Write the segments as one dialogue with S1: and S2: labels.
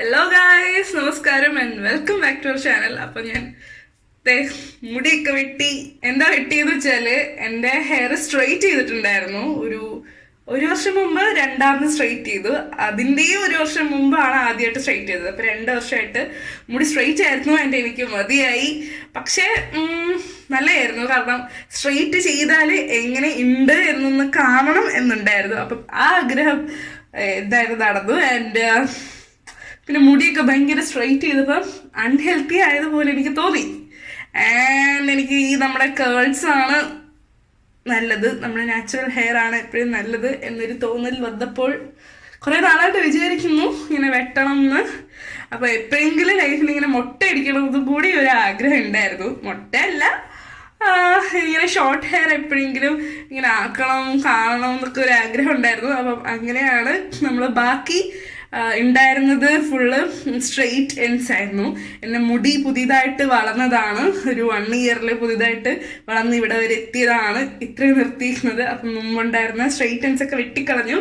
S1: Hello guys, നമസ്കാരം and welcome back to our channel. അപ്പോൾ ഞാൻ മുടിയൊക്കെ എന്താ വെട്ടിയെന്ന് വെച്ചാല് എൻ്റെ ഹെയർ സ്ട്രെയിറ്റ് ചെയ്തിട്ടുണ്ടായിരുന്നു. ഒരു വർഷം മുമ്പ് രണ്ടാമത് സ്ട്രെയിറ്റ് ചെയ്തു. അതിൻ്റെയും ഒരു വർഷം മുമ്പാണ് ആദ്യമായിട്ട് സ്ട്രെയിറ്റ് ചെയ്തത്. അപ്പോൾ 2 വർഷമായിട്ട് മുടി സ്ട്രെയിറ്റ് ആയിരുന്നു. എനിക്ക് മതിയായി. പക്ഷേ നല്ലതായിരുന്നു, കാരണം സ്ട്രെയിറ്റ് ചെയ്താൽ എങ്ങനെ ഉണ്ട് എന്നൊന്ന് കാണണം എന്നുണ്ടായിരുന്നു. അപ്പം ആ ആഗ്രഹം എന്തായാലും നടന്നു. ആൻഡ് പിന്നെ മുടിയൊക്കെ ഭയങ്കര സ്ട്രെയിറ്റ് ചെയ്തപ്പോൾ അൺഹെൽത്തി ആയതുപോലെ എനിക്ക് തോന്നി. ആൻഡ് എനിക്ക് ഈ നമ്മുടെ കേൾസ് ആണ് നല്ലത്, നമ്മുടെ നാച്ചുറൽ ഹെയർ ആണ് എപ്പോഴും നല്ലത് എന്നൊരു തോന്നൽ വന്നപ്പോൾ കുറേ നാളായിട്ട് വിചാരിക്കുന്നു ഇങ്ങനെ വെട്ടണം എന്ന്. അപ്പോൾ എപ്പോഴെങ്കിലും ലൈഫിൽ ഇങ്ങനെ മൊട്ട അടിക്കണമെന്നും കൂടി ഒരു ആഗ്രഹം ഉണ്ടായിരുന്നു. മൊട്ടയല്ല, ഇങ്ങനെ ഷോർട്ട് ഹെയർ എപ്പോഴെങ്കിലും ഇങ്ങനെ ആക്കണം, കാണണം എന്നൊക്കെ ഒരു ആഗ്രഹം ഉണ്ടായിരുന്നു. അപ്പം അങ്ങനെയാണ് നമ്മൾ ബാക്കി ഉണ്ടായിരുന്നത് ഫുള്ള് സ്ട്രെയിറ്റ് എൻഡ്സ് ആയിരുന്നു. എൻ്റെ മുടി പുതിയതായിട്ട് വളർന്നതാണ്, ഒരു 1 ഇയറിൽ പുതിയതായിട്ട് വളർന്ന് ഇവിടെ വരെ എത്തിയതാണ് ഇത്രയും നിർത്തിയിരിക്കുന്നത്. അപ്പം മുമ്പുണ്ടായിരുന്ന സ്ട്രെയിറ്റ് എൻഡ്സ് ഒക്കെ വെട്ടിക്കളഞ്ഞു.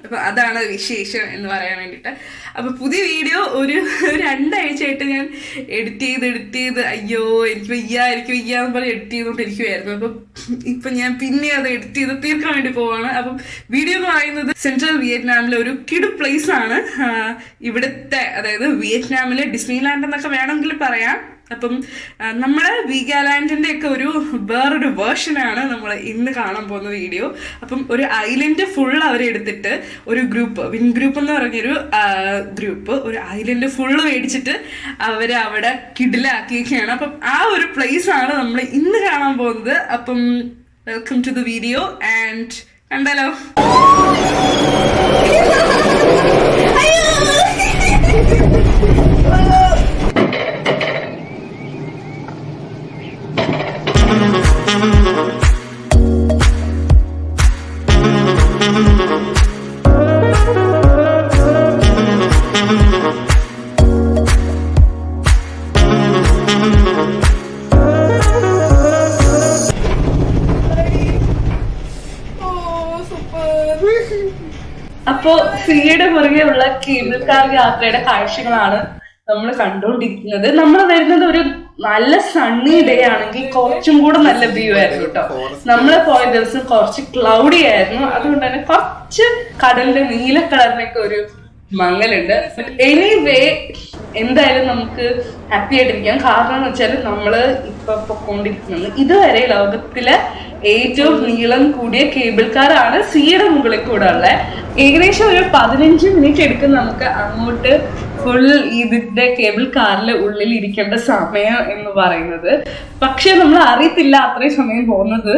S1: അപ്പോൾ അതാണ് വിശേഷം എന്ന് പറയാൻ വേണ്ടിയിട്ട്. അപ്പോൾ പുതിയ വീഡിയോ ഒരു 2 ആഴ്ചയായിട്ട് ഞാൻ എഡിറ്റ് ചെയ്ത് അയ്യോ എനിക്ക് വയ്യ എന്ന് പറഞ്ഞ് എഡിറ്റ് ചെയ്തുകൊണ്ടിരിക്കുമായിരുന്നു. അപ്പം ഇപ്പം ഞാൻ പിന്നെ അത് എഡിറ്റ് ചെയ്ത് തീർക്കാൻ വേണ്ടി പോവാണ്. അപ്പം വീഡിയോ എന്ന് പറയുന്നത് സെൻട്രൽ വിയറ്റ്നാമിലെ ഒരു കിടു പ്ലേസ് ആണ്. ഇവിടുത്തെ, അതായത് വിയറ്റ്നാമിലെ ഡിസ്നി ലാൻഡ് എന്നൊക്കെ വേണമെങ്കിൽ പറയാം. അപ്പം നമ്മുടെ വീഗാലാൻഡിൻ്റെ ഒക്കെ വേറൊരു വേർഷനാണ് നമ്മൾ ഇന്ന് കാണാൻ പോകുന്ന വീഡിയോ. അപ്പം ഒരു ഐലൻഡ് ഫുൾ അവരെടുത്തിട്ട് ഒരു ഗ്രൂപ്പ്, വിൻ ഗ്രൂപ്പ് എന്ന് പറഞ്ഞൊരു ഗ്രൂപ്പ് ഒരു ഐലൻഡ് ഫുള്ള് മേടിച്ചിട്ട് അവിടെ കിടിലാക്കിയൊക്കെയാണ്. അപ്പം ആ ഒരു പ്ലേസ് ആണ് നമ്മൾ ഇന്ന് കാണാൻ പോകുന്നത്. അപ്പം welcome to the video and കണ്ടാലോ. അപ്പോ സീയുടെ മുറുകെ ഉള്ള കേബിൾ കാർ യാത്രയുടെ കാഴ്ചകളാണ് നമ്മൾ കണ്ടുകൊണ്ടിരിക്കുന്നത്. നമ്മൾ വരുന്നത് ഒരു നല്ല സണ്ണി ഡേ ആണെങ്കിൽ കുറച്ചും കൂടെ നല്ല വ്യൂ ആയിരുന്നു കേട്ടോ. നമ്മൾ പോയ ദിവസം കുറച്ച് ക്ലൗഡി ആയിരുന്നു, അതുകൊണ്ട് തന്നെ കുറച്ച് കടലിന്റെ നീല കളറിനൊക്കെ ഒരു മങ്ങലുണ്ട്. എനിവേ എന്തായാലും നമുക്ക് ഹാപ്പി ആയിട്ടിരിക്കാം. കാരണം എന്ന് വെച്ചാൽ നമ്മള് ഇപ്പൊ പൊക്കോണ്ടിരിക്കുന്നത് ഇതുവരെ ലോകത്തിലെ ഏറ്റവും നീളം കൂടിയ കേബിൾ കാറാണ് സീയുടെ മുകളിൽ കൂടെ ഉള്ളത്. ഏകദേശം ഒരു 15 മിനിറ്റ് എടുക്കും നമുക്ക് അങ്ങോട്ട് ഫുൾ ഇതിന്റെ കേബിൾ കാറിന്റെ ഉള്ളിൽ ഇരിക്കേണ്ട സമയം എന്ന് പറയുന്നത്. പക്ഷെ നമ്മൾ അറിയത്തില്ല അത്രയും സമയം പോകുന്നത്,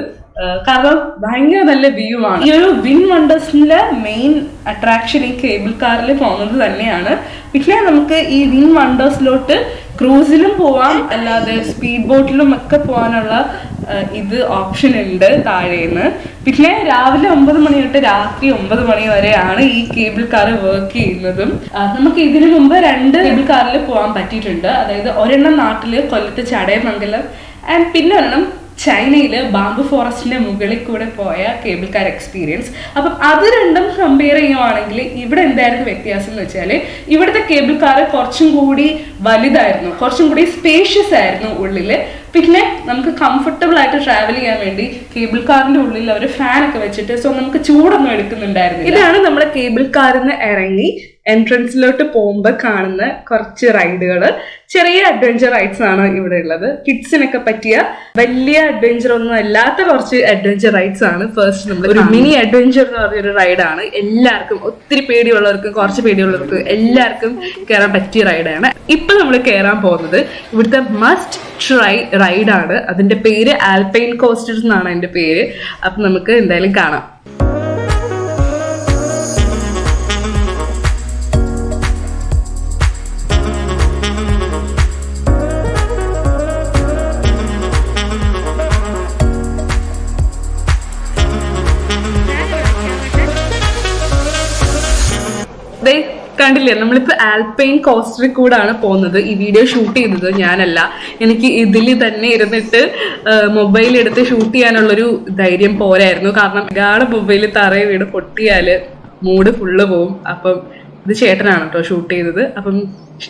S1: കാരണം ഭയങ്കര നല്ല വ്യൂ ആണ്. ഈ ഒരു വിൻ വണ്ടേഴ്സിന്റെ മെയിൻ അട്രാക്ഷൻ ഈ കേബിൾ കാറിൽ പോകുന്നത് തന്നെയാണ്. പിന്നെ നമുക്ക് ഈ വിൻ വണ്ടേഴ്സിലോട്ട് ക്രൂസിലും പോവാം, അല്ലാതെ സ്പീഡ് ബോട്ടിലും ഒക്കെ പോകാനുള്ള ഓപ്ഷൻ ഉണ്ട് താഴേന്ന്. പിന്നെ രാവിലെ 9 മണി തൊട്ട് രാത്രി 9 മണി വരെയാണ് ഈ കേബിൾ കാർ വർക്ക് ചെയ്യുന്നതും. നമുക്ക് ഇതിനു മുമ്പ് 2 കേബിൾ കാറിൽ പോകാൻ പറ്റിയിട്ടുണ്ട്. അതായത് ഒരെണ്ണം നാട്ടില് കൊല്ലത്ത് ചടയമംഗലം ആൻഡ് പിന്നെ ഒരെണ്ണം ചൈനയില് ബാംബു ഫോറസ്റ്റിന്റെ മുകളിൽ കൂടെ പോയ കേബിൾ കാർ എക്സ്പീരിയൻസ്. അപ്പം അത് രണ്ടും കമ്പയർ ചെയ്യുവാണെങ്കിൽ ഇവിടെ എന്തായിരുന്നു വ്യത്യാസം എന്ന് വെച്ചാൽ ഇവിടുത്തെ കേബിൾ കാർ കുറച്ചും കൂടി വലുതായിരുന്നു, കുറച്ചും കൂടി സ്പേഷ്യസ് ആയിരുന്നു ഉള്ളില്. പിന്നെ നമുക്ക് കംഫർട്ടബിൾ ആയിട്ട് ട്രാവൽ ചെയ്യാൻ വേണ്ടി കേബിൾ കാറിന്റെ ഉള്ളിൽ അവർ ഫാനൊക്കെ വെച്ചിട്ട്, സോ നമുക്ക് ചൂടൊന്നും എടുക്കുന്നുണ്ടായിരുന്നു. ഇതാണ് നമ്മുടെ കേബിൾ കാറിൽ നിന്ന് ഇറങ്ങി എൻട്രൻസിലോട്ട് പോകുമ്പോൾ കാണുന്ന കുറച്ച് റൈഡുകൾ. ചെറിയ അഡ്വഞ്ചർ റൈഡ്സ് ആണ് ഇവിടെ ഉള്ളത്. കിഡ്സിനൊക്കെ പറ്റിയ വലിയ അഡ്വഞ്ചർ ഒന്നും അല്ലാത്ത കുറച്ച് അഡ്വഞ്ചർ റൈഡ്സ് ആണ്. ഫസ്റ്റ് നമ്മൾ ഒരു മിനി അഡ്വഞ്ചർ എന്ന് പറഞ്ഞൊരു റൈഡാണ്. എല്ലാവർക്കും, ഒത്തിരി പേടിയുള്ളവർക്കും കുറച്ച് പേടിയുള്ളവർക്കും എല്ലാവർക്കും കയറാൻ പറ്റിയ റൈഡാണ് ഇപ്പൊ നമ്മൾ കയറാൻ പോകുന്നത്. ഇവിടുത്തെ മസ്റ്റ് ട്രൈ റൈഡാണ്. അതിന്റെ പേര് ആൽപൈൻ കോസ്റ്റർ എന്നാണ് അതിന്റെ പേര്. അപ്പൊ നമുക്ക് എന്തായാലും കാണാം. കണ്ടില്ലേ, നമ്മളിപ്പോ ആൽപൈൻ കോസ്റ്ററിൽ കൂടാണ് പോകുന്നത്. ഈ വീഡിയോ ഷൂട്ട് ചെയ്തത് ഞാനല്ല, എനിക്ക് ഇതിൽ തന്നെ ഇരുന്നിട്ട് മൊബൈൽ എടുത്ത് ഷൂട്ട് ചെയ്യാനുള്ളൊരു ധൈര്യം പോരായിരുന്നു. കാരണം മൊബൈൽ തറയെ വീട് പൊട്ടിയാല് മൂഡ് ഫുള്ള് പോവും. അപ്പം ഇത് ചേട്ടനാണ് കേട്ടോ ഷൂട്ട് ചെയ്തത്. അപ്പം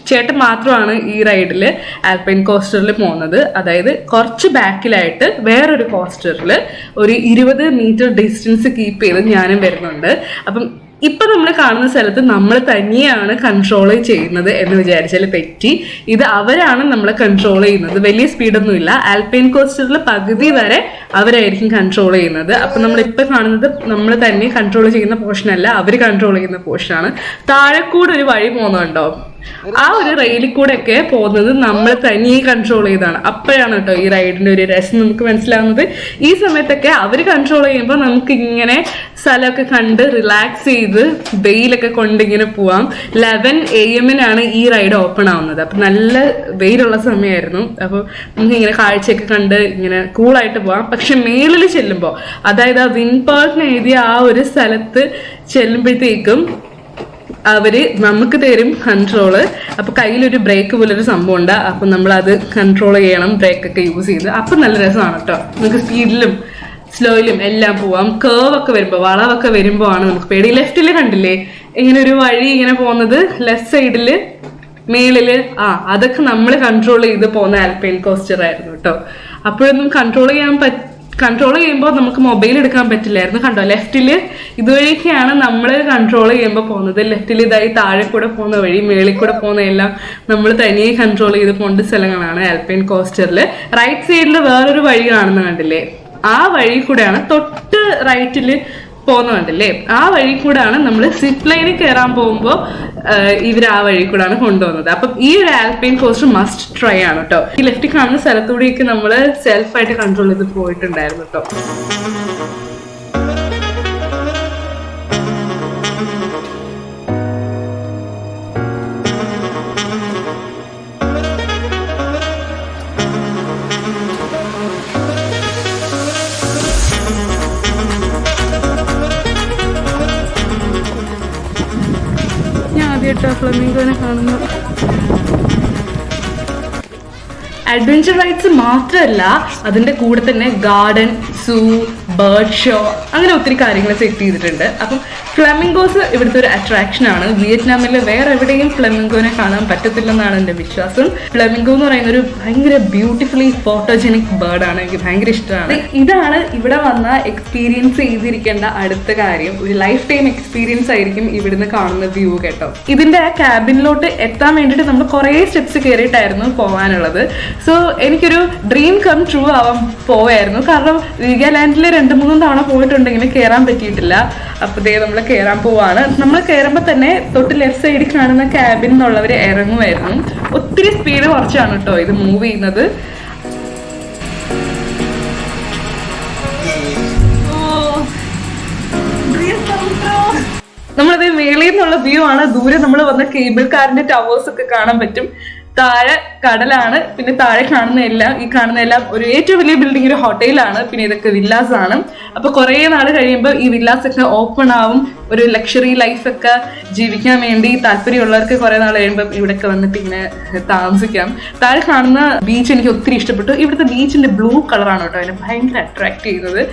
S1: ചേട്ടൻ മാത്രമാണ് ഈ റൈഡിൽ ആൽപൈൻ കോസ്റ്ററിൽ പോകുന്നത്. അതായത് കുറച്ച് ബാക്കിലായിട്ട് വേറൊരു കോസ്റ്ററിൽ ഒരു 20 മീറ്റർ ഡിസ്റ്റൻസ് കീപ്പ് ചെയ്ത് ഞാനും വരുന്നുണ്ട്. അപ്പം ഇപ്പൊ നമ്മൾ കാണുന്ന സ്ഥലത്ത് നമ്മൾ തന്നെയാണ് കൺട്രോൾ ചെയ്യുന്നത് എന്ന് വിചാരിച്ചാൽ തെറ്റി. ഇത് അവരാണ് നമ്മളെ കൺട്രോൾ ചെയ്യുന്നത്. വലിയ സ്പീഡൊന്നുമില്ല. ആൽപൈൻ കോസ്റ്ററിൽ പകുതി വരെ അവരായിരിക്കും കൺട്രോൾ ചെയ്യുന്നത്. അപ്പൊ നമ്മളിപ്പൊ കാണുന്നത് നമ്മൾ തന്നെ കൺട്രോൾ ചെയ്യുന്ന പോർഷൻ അല്ല, അവർ കൺട്രോൾ ചെയ്യുന്ന പോർഷനാണ്. താഴെക്കൂടെ ഒരു വഴി പോകുന്നുണ്ടോ, ആ ഒരു റെയിലിൽ കൂടെ ഒക്കെ പോകുന്നത് നമ്മൾ തനിയെ കൺട്രോൾ ചെയ്താണ്. അപ്പോഴാണ് കേട്ടോ ഈ റൈഡിന്റെ ഒരു രസം നമുക്ക് മനസ്സിലാവുന്നത്. ഈ സമയത്തൊക്കെ അവർ കൺട്രോൾ ചെയ്യുമ്പോൾ നമുക്ക് ഇങ്ങനെ സ്ഥലമൊക്കെ കണ്ട് റിലാക്സ് ചെയ്ത് വെയിലൊക്കെ കൊണ്ടിങ്ങനെ പോവാം. 11 AM ഈ റൈഡ് ഓപ്പൺ ആവുന്നത്. അപ്പൊ നല്ല വെയിലുള്ള സമയമായിരുന്നു. അപ്പോൾ നമുക്ക് ഇങ്ങനെ കാഴ്ചയൊക്കെ കണ്ട് ഇങ്ങനെ കൂളായിട്ട് പോവാം. പക്ഷെ മേളിൽ ചെല്ലുമ്പോൾ, അതായത് ആ വിൻ പാർക്കിന് എഴുതിയ ആ ഒരു സ്ഥലത്ത് ചെല്ലുമ്പോഴത്തേക്കും അവര് നമുക്ക് തരും കൺട്രോള്. അപ്പൊ കയ്യിലൊരു ബ്രേക്ക് പോലൊരു സംഭവം ഉണ്ട്. അപ്പൊ നമ്മൾ അത് കൺട്രോൾ ചെയ്യണം, ബ്രേക്കൊക്കെ യൂസ് ചെയ്ത്. അപ്പൊ നല്ല രസമാണ് കേട്ടോ. നമുക്ക് സ്പീഡിലും സ്ലോയിലും എല്ലാം പോവാം. കേവ് ഒക്കെ വരുമ്പോ, വളവൊക്കെ വരുമ്പോ ആണ് നമുക്ക് പേടി. ലെഫ്റ്റില് കണ്ടില്ലേ ഇങ്ങനെ ഒരു വഴി ഇങ്ങനെ പോകുന്നത്, ലെഫ്റ്റ് സൈഡില് മേളില്, അതൊക്കെ നമ്മൾ കൺട്രോൾ ചെയ്ത് പോകുന്ന ആൽപൈൻ കോസ്റ്റർ ആയിരുന്നു കേട്ടോ. അപ്പോഴൊന്നും കൺട്രോൾ ചെയ്യുമ്പോൾ നമുക്ക് മൊബൈൽ എടുക്കാൻ പറ്റില്ലായിരുന്നു. കണ്ടോ, ലെഫ്റ്റില് ഇതുവഴിയൊക്കെയാണ് നമ്മൾ കൺട്രോൾ ചെയ്യുമ്പോൾ പോകുന്നത്. ലെഫ്റ്റിൽ ഇതായി താഴെ കൂടെ പോകുന്ന വഴി, മേളിൽ കൂടെ പോകുന്ന എല്ലാം നമ്മൾ തനിയെ കൺട്രോൾ ചെയ്ത് പോകേണ്ട സ്ഥലങ്ങളാണ് ആൽപൈൻ കോസ്റ്ററിൽ. റൈറ്റ് സൈഡിൽ വേറൊരു വഴി കാണുന്ന കണ്ടില്ലേ, ആ വഴി കൂടെയാണ് തൊട്ട് റൈറ്റിൽ പോകുന്നുണ്ടല്ലേ, ആ വഴി കൂടാണ് നമ്മൾ സിപ്പ് ലൈനിൽ കയറാൻ പോകുമ്പോൾ ഇവർ ആ വഴി കൂടാണ് കൊണ്ടുപോകുന്നത്. അപ്പം ഈ ഒരു ആൽപൈൻ കോസ്റ്റർ മസ്റ്റ് ട്രൈ ആണ് കേട്ടോ. ഈ ലെഫ്റ്റിൽ കാണുന്ന സ്ഥലത്തൂടെയൊക്കെ നമ്മൾ സെൽഫായിട്ട് കൺട്രോൾ ചെയ്ത് പോയിട്ടുണ്ടായിരുന്നു കേട്ടോ. ഫ്ലമിംഗോനെ കാണുന്നു. അഡ്വഞ്ചർ റൈഡ്സ് മാത്രമല്ല, അതിന്റെ കൂടെ തന്നെ ഗാർഡൻ, സൂ, ബേർഡ് ഷോ, അങ്ങനെ ഒത്തിരി കാര്യങ്ങൾ സെറ്റ് ചെയ്തിട്ടുണ്ട്. അപ്പം ഫ്ലമിംഗോസ് ഇവിടുത്തെ ഒരു അട്രാക്ഷൻ ആണ്. വിയറ്റ്നാമിൽ വേറെ എവിടെയും ഫ്ലമിംഗോനെ കാണാൻ പറ്റത്തില്ലെന്നാണ് എൻ്റെ വിശ്വാസം. ഫ്ലമിംഗോ എന്ന് പറയുന്ന ഒരു ഭയങ്കര ബ്യൂട്ടിഫുള്ളി ഫോട്ടോജനിക് ബേർഡാണ്. എനിക്ക് ഭയങ്കര ഇഷ്ടമാണ്. ഇതാണ് ഇവിടെ വന്ന എക്സ്പീരിയൻസ് ചെയ്തിരിക്കേണ്ട അടുത്ത കാര്യം. ഒരു ലൈഫ് ടൈം എക്സ്പീരിയൻസ് ആയിരിക്കും ഇവിടുന്ന് കാണുന്ന വ്യൂ കേട്ടോ. ഇതിന്റെ ആ ക്യാബിനിലോട്ട് എത്താൻ വേണ്ടിയിട്ട് നമ്മൾ കുറേ സ്റ്റെപ്സ് കയറിയിട്ടായിരുന്നു പോകാനുള്ളത്. സോ എനിക്കൊരു ഡ്രീം കം ട്രൂ ആവാൻ പോവായിരുന്നു. കാരണം വീഗാലാൻഡിൽ 2-3 തവണ പോയിട്ടുണ്ടെങ്കിലും കയറാൻ പറ്റിയിട്ടില്ല. അപ്പോഴത്തേ നമ്മൾ കയറാൻ പോവാണ്. നമ്മൾ കയറുമ്പോൾ തന്നെ തൊട്ട് ലെഫ്റ്റ് സൈഡിൽ കാണുന്ന ക്യാബിൻ എന്നുള്ളവർ ഇറങ്ങുമായിരുന്നു. ഒത്തിരി സ്പീഡ് കുറച്ചാണ് കേട്ടോ ഇത് മൂവ് ചെയ്യുന്നത്. നമ്മളത് മേളിൽ നിന്നുള്ള വ്യൂ ആണ്. ദൂരെ നമ്മൾ വന്ന കേബിൾ കാറിന്റെ ടവേഴ്സ് ഒക്കെ കാണാൻ പറ്റും. താഴെ കടലാണ്. പിന്നെ താഴെ കാണുന്ന എല്ലാം ഒരു ഏറ്റവും വലിയ ബിൽഡിംഗ് ഒരു ഹോട്ടലാണ്. പിന്നെ ഇതൊക്കെ വില്ലാസ് ആണ്. അപ്പൊ കുറെ നാൾ കഴിയുമ്പോൾ ഈ വില്ലാസ് ഒക്കെ ഓപ്പൺ ആവും. ഒരു ലക്ഷറി ലൈഫൊക്കെ ജീവിക്കാൻ വേണ്ടി താല്പര്യമുള്ളവർക്ക് കുറെ നാൾ കഴിയുമ്പോൾ ഇവിടെയൊക്കെ വന്നിട്ട് ഇങ്ങനെ താമസിക്കാം. താഴെ കാണുന്ന ബീച്ച് എനിക്ക് ഒത്തിരി ഇഷ്ടപ്പെട്ടു. ഇവിടുത്തെ ബീച്ചിന്റെ ബ്ലൂ കളറാണ് കേട്ടോ അതിനെ ഭയങ്കര അട്രാക്ട് ചെയ്യുന്നത്.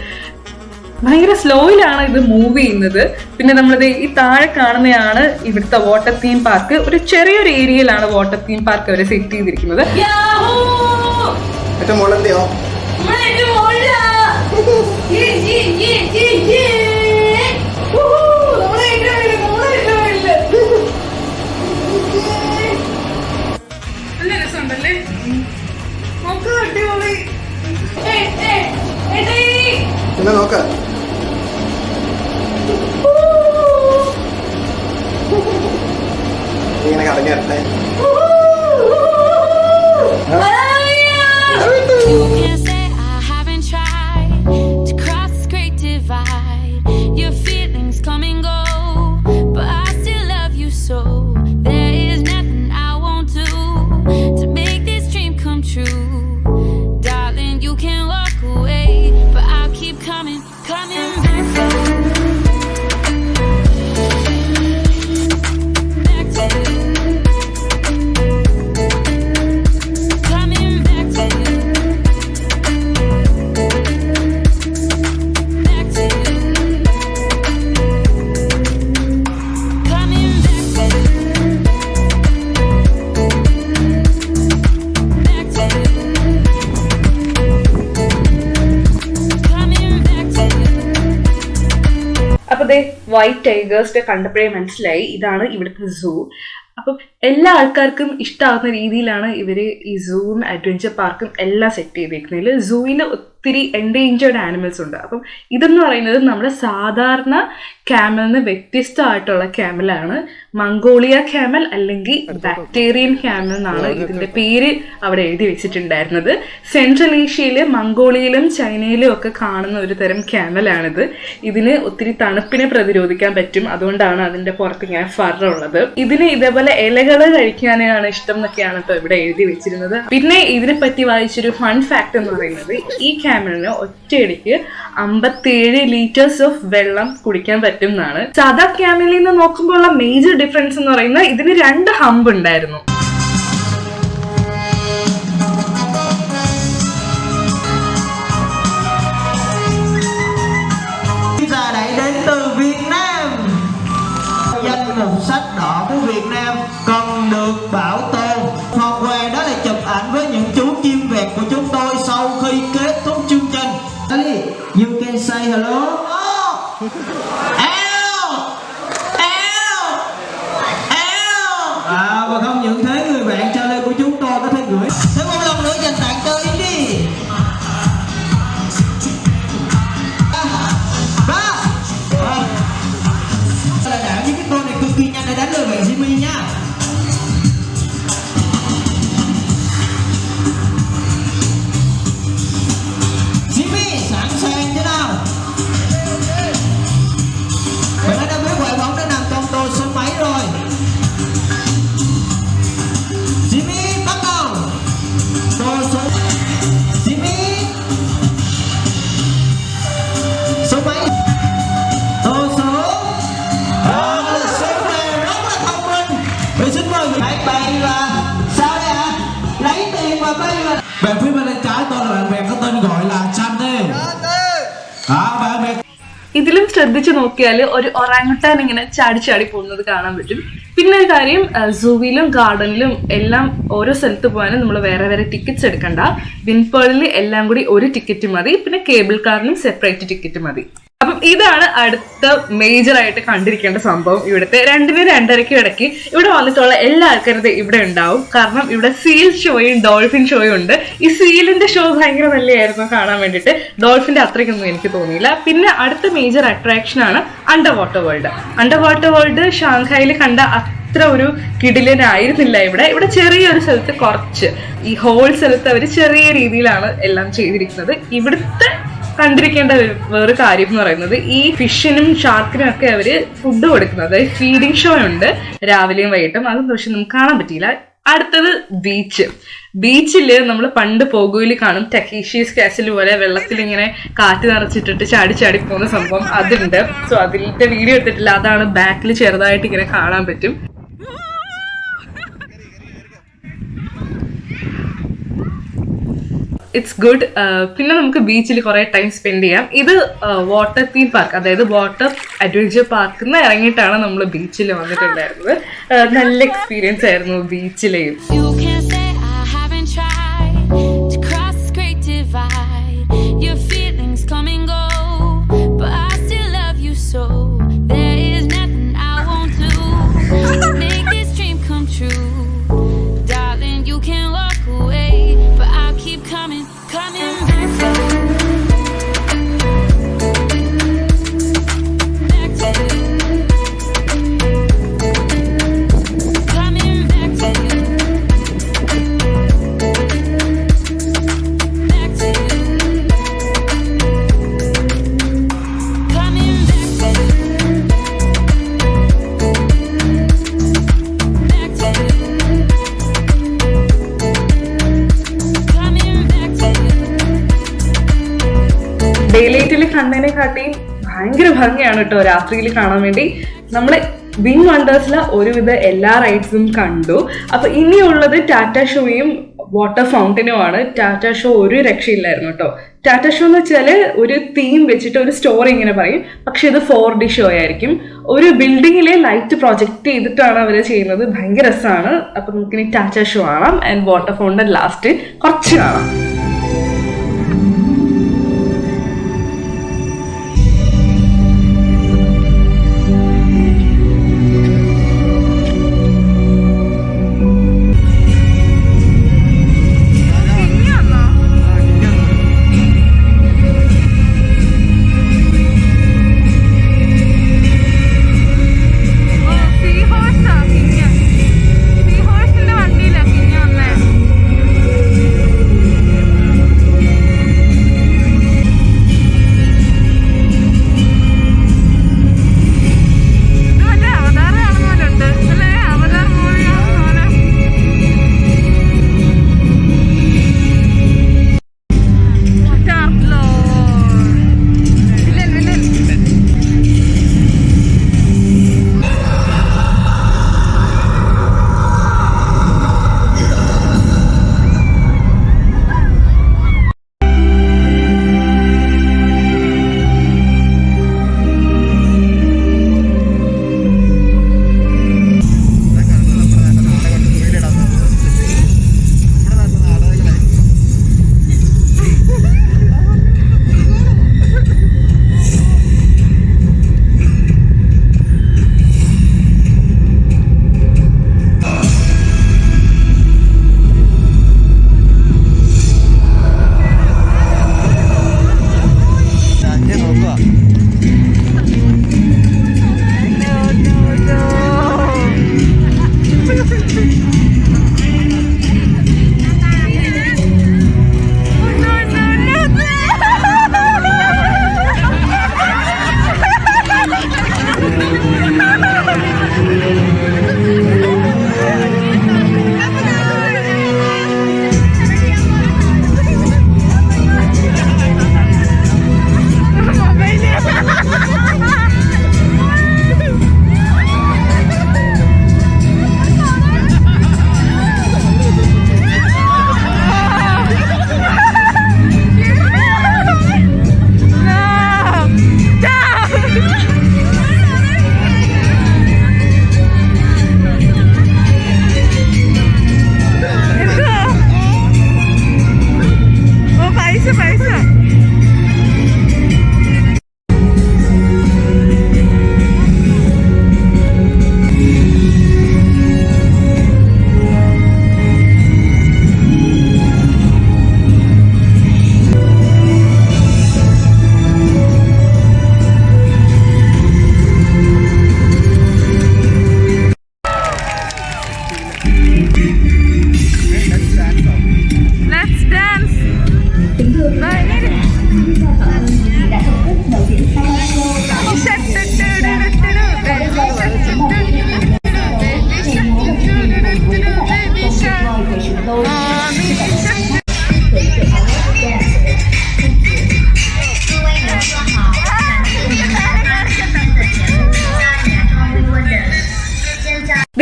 S1: ഭയങ്കര സ്ലോയിലാണ് ഇത് മൂവ് ചെയ്യുന്നത്. പിന്നെ നമ്മളിത് ഈ താഴെ കാണുന്നതാണ് ഇവിടുത്തെ വാട്ടർ തീം പാർക്ക്. ഒരു ചെറിയൊരു ഏരിയയിലാണ് വാട്ടർ തീം പാർക്ക് അവരെ സെറ്റ് ചെയ്തിരിക്കുന്നത്. നല്ല രസമുണ്ടല്ലേ, അടിപൊളി.
S2: പിന്നെ നോക്ക ഇങ്ങനെ കടങ്ങട്ടെ.
S1: വൈറ്റ് ടൈഗേഴ്സിനെ കണ്ടപ്പോഴേ മനസ്സിലായി ഇതാണ് ഇവിടുത്തെ സൂ. അപ്പം എല്ലാ ആൾക്കാർക്കും ഇഷ്ടമാകുന്ന രീതിയിലാണ് ഇവര് ഈ സൂവും അഡ്വഞ്ചർ പാർക്കും എല്ലാം സെറ്റ് ചെയ്തേക്കുന്നതിൽ. സൂവിൽ ഒത്തിരി എൻഡേഞ്ചേർഡ് ആനിമൽസ് ഉണ്ട്. അപ്പം ഇതെന്ന് പറയുന്നത് നമ്മുടെ സാധാരണ ക്യാമലിന് വ്യത്യസ്തമായിട്ടുള്ള ക്യാമലാണ്. മംഗോളിയ ക്യാമൽ അല്ലെങ്കിൽ ബാക്ടീരിയൻ ക്യാമൽ എന്നാണ് ഇതിന്റെ പേര് അവിടെ എഴുതി വെച്ചിട്ടുണ്ടായിരുന്നത്. സെൻട്രൽ ഏഷ്യയില് മംഗോളിയയിലും ചൈനയിലും ഒക്കെ കാണുന്ന ഒരു തരം ക്യാമലാണിത്. ഇതിന് ഒത്തിരി തണുപ്പിനെ പ്രതിരോധിക്കാൻ പറ്റും, അതുകൊണ്ടാണ് അതിന്റെ പുറത്ത് ഇങ്ങനെ ഫർ ഉള്ളത്. ഇതിന് ഇതേപോലെ ഇലകള് കഴിക്കാനാണ് ഇഷ്ടം എന്നൊക്കെയാണ് കേട്ടോ ഇവിടെ എഴുതി വെച്ചിരുന്നത്. പിന്നെ ഇതിനെ പറ്റി വായിച്ചൊരു ഫൺ ഫാക്ട് എന്ന് പറയുന്നത് ഈ ക്യാമലിന് ഒറ്റയടിക്ക് 57 liters ഓഫ് വെള്ളം കുടിക്കാൻ പറ്റും എന്നാണ്. സാധാ ക്യാമലിൽ നിന്ന് നോക്കുമ്പോൾ ഉള്ള മേജർ ഡിഫറൻസ് എന്ന് പറയുന്നത് ഇതിന് 2 ഹമ്പ് ഉണ്ടായിരുന്നു.
S3: Một sách đỏ của Việt Nam cần được bảo tồn. Phần quà đó là chụp ảnh với những chú chim vẹt của chúng tôi sau khi kết thúc chương trình. Ali, you can say hello. Và không những thế, người bạn Charlie của chúng tôi có thể gửi thêm một lần nữa dành tặng cho Yến đi. Kỳ nhanh để đánh lừa bạn Jimmy nha. Jimmy sẵn sàng thế nào? Bạn đã biết quả bóng đã nằm trong tô số mấy rồi. Jimmy bắt đầu. Tô số Jimmy số mấy? Tô số bạn phía bên trái tôi là bạn bè có tên gọi là Chante. Bạn bè
S1: ഇതിലും ശ്രദ്ധിച്ചു നോക്കിയാൽ ഒരു orangutan ഇങ്ങനെ ചാടി ചാടി പോകുന്നത് കാണാൻ പറ്റും. പിന്നെ ഒരു കാര്യം, സൂവിലും ഗാർഡനിലും എല്ലാം ഓരോ സ്ഥലത്ത് പോകാനും നമ്മൾ വേറെ വേറെ ടിക്കറ്റ്സ് എടുക്കണ്ട. വിൻപേളിൽ എല്ലാം കൂടി ഒരു ടിക്കറ്റ് മതി. പിന്നെ കേബിൾ കാറിനും സെപ്പറേറ്റ് ടിക്കറ്റ് മതി. അപ്പം ഇതാണ് അടുത്ത മേജർ ആയിട്ട് കണ്ടിരിക്കേണ്ട സംഭവം. ഇവിടുത്തെ 2-2:30 ഇടയ്ക്ക് ഇവിടെ വന്നിട്ടുള്ള എല്ലാ ആൾക്കാരും ഇവിടെ ഉണ്ടാവും. കാരണം ഇവിടെ സീൽ ഷോയും ഡോൾഫിൻ ഷോയും ഉണ്ട്. ഈ സീലിന്റെ ഷോ ഭയങ്കര നല്ലതായിരുന്നു കാണാൻ വേണ്ടിയിട്ട്. ഡോൾഫിന്റെ അത്രയ്ക്കൊന്നും എനിക്ക് തോന്നിയില്ല. പിന്നെ അടുത്ത മേജർ അട്രാക്ഷൻ ആണ് under water world. Under water world ഷാങ്ഹായിൽ കണ്ട അത്ര ഒരു കിടിലനായിരുന്നില്ല. ഇവിടെ ചെറിയൊരു സ്ഥലത്ത് കുറച്ച് ഈ ഹോൾ സ്ഥലത്ത് അവർ ചെറിയ രീതിയിലാണ് എല്ലാം ചെയ്തിരിക്കുന്നത്. ഇവിടുത്തെ കണ്ടിരിക്കേണ്ട വേറെ കാര്യം എന്ന് പറയുന്നത് ഈ ഫിഷിനും ഷാർക്കിനും ഒക്കെ അവര് ഫുഡ് കൊടുക്കുന്നത്. ഫീഡിങ് ഷോ ഉണ്ട് രാവിലെയും വൈകിട്ടും. അതൊന്നും പക്ഷെ നമുക്ക് കാണാൻ പറ്റിയില്ല. അടുത്തത് ബീച്ചില് നമ്മൾ പണ്ട് പോഗോയിൽ കാണും ടക്കീഷീസ് കാസിൽ പോലെ വെള്ളത്തിൽ ഇങ്ങനെ കാറ്റ് നിറച്ചിട്ടിട്ട് ചാടി ചാടി പോകുന്ന സംഭവം അതുണ്ട്. സോ അതിന്റെ വീഡിയോ എടുത്തിട്ടില്ല. അതാണ് ബാക്കിൽ ചെറുതായിട്ട് ഇങ്ങനെ കാണാൻ പറ്റും. It's good. പിന്നെ നമുക്ക് ബീച്ചിൽ കുറെ ടൈം സ്പെൻഡ് ചെയ്യാം. ഇത് വാട്ടർ തീം പാർക്ക്, അതായത് വാട്ടർ അഡ്വഞ്ചർ പാർക്കിൽ നിന്ന് ഇറങ്ങിയിട്ടാണ് നമ്മൾ ബീച്ചിൽ വന്നിട്ടുണ്ടായിരുന്നത്. നല്ല എക്സ്പീരിയൻസ് ആയിരുന്നു ബീച്ചിലെയും. ഡേലൈറ്റിൽ കണ്ടതിനെ കാട്ടിയും ഭയങ്കര ഭംഗിയാണ് കേട്ടോ രാത്രിയിൽ കാണാൻ വേണ്ടി. നമ്മള് വിങ് വണ്ടേഴ്സിലെ ഒരുവിധ എല്ലാ റൈഡ്സും കണ്ടു. അപ്പൊ ഇനിയുള്ളത് ടാറ്റ ഷോയും വാട്ടർ ഫൗണ്ടനുമാണ്. ടാറ്റ ഷോ ഒരു രക്ഷയില്ലായിരുന്നു കേട്ടോ. ടാറ്റ ഷോ എന്ന് വെച്ചാല് ഒരു തീം വെച്ചിട്ട് ഒരു സ്റ്റോറി ഇങ്ങനെ പറയും. പക്ഷെ ഇത് 4D ഷോ ആയിരിക്കും. ഒരു ബിൽഡിങ്ങിലെ ലൈറ്റ് പ്രൊജക്ട് ചെയ്തിട്ടാണ് അവർ ചെയ്യുന്നത്. ഭയങ്കര രസമാണ്. അപ്പൊ നമുക്കിനി ടാറ്റ ഷോ കാണാം ആൻഡ് വാട്ടർ ഫൗണ്ടൻ ലാസ്റ്റ് കുറച്ച് കാണാം.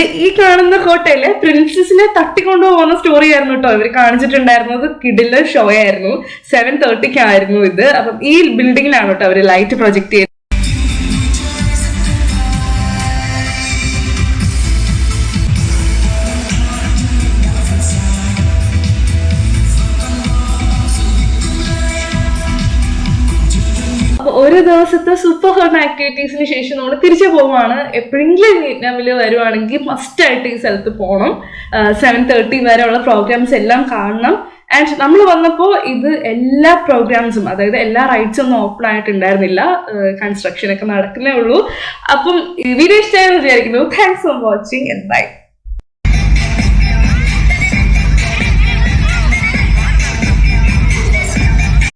S1: ഈ കാണുന്ന കോട്ടയിലെ പ്രിൻസസിനെ തട്ടിക്കൊണ്ടു പോകുന്ന സ്റ്റോറി ആയിരുന്നു കേട്ടോ ഇവർ കാണിച്ചിട്ടുണ്ടായിരുന്നത്. കിഡിലെ ഷോ ആയിരുന്നു. 7:30 ആയിരുന്നു ഇത്. അപ്പം ഈ ബിൽഡിങ്ങിലാണ് കേട്ടോ അവര് ലൈറ്റ് പ്രൊജക്ട് ചെയ്തത്. ഒരു ദിവസത്തെ സൂപ്പർ ഫൺ ആക്ടിവിറ്റീസിന് ശേഷം നമ്മൾ തിരിച്ചു പോവുകയാണ്. എപ്പോഴെങ്കിലും വിയറ്റ്നാമിൽ വരുവാണെങ്കിൽ മസ്റ്റ് ആയിട്ട് ഈ സ്ഥലത്ത് പോകണം. 7:30 വരെയുള്ള പ്രോഗ്രാംസ് എല്ലാം കാണണം. ആൻഡ് നമ്മൾ വന്നപ്പോൾ ഇത് എല്ലാ പ്രോഗ്രാംസും, അതായത് എല്ലാ റൈഡ്സും ഒന്നും ഓപ്പൺ ആയിട്ടുണ്ടായിരുന്നില്ല. കൺസ്ട്രക്ഷൻ ഒക്കെ നടക്കുന്നേ ഉള്ളൂ. അപ്പം വീഡിയോ ഇഷ്ടമായെന്ന് വിചാരിക്കുന്നു. Thanks for watching and by.